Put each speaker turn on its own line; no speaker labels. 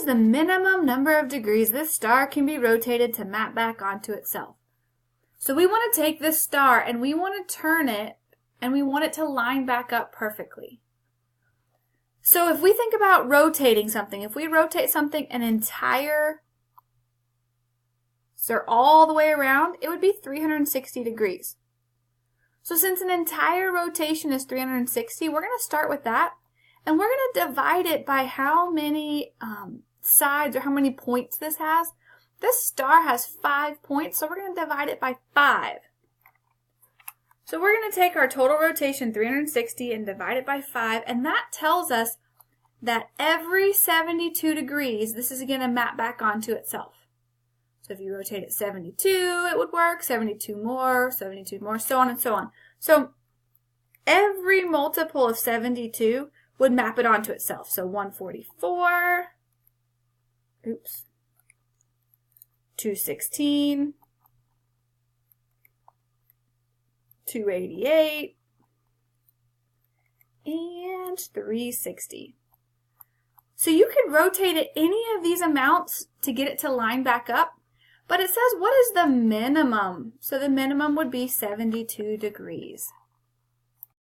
is the minimum number of degrees this star can be rotated to map back onto itself? So we want to take this star and we want to turn it and we want it to line back up perfectly. So if we think about rotating something, if we rotate something an entire, so all the way around, it would be 360 degrees. So since an entire rotation is 360, we're going to start with that. And we're going to divide it by how many sides or how many points this has. This star has 5 points, so we're going to divide it by 5. So we're going to take our total rotation, 360, and divide it by 5. And that tells us that every 72 degrees, this is going to map back onto itself. So if you rotate it 72, it would work, 72 more, so on and so on. So every multiple of 72 would map it onto itself. So 144, 216, 288, and 360. So you could rotate it any of these amounts to get it to line back up, but it says what is the minimum? So the minimum would be 72 degrees.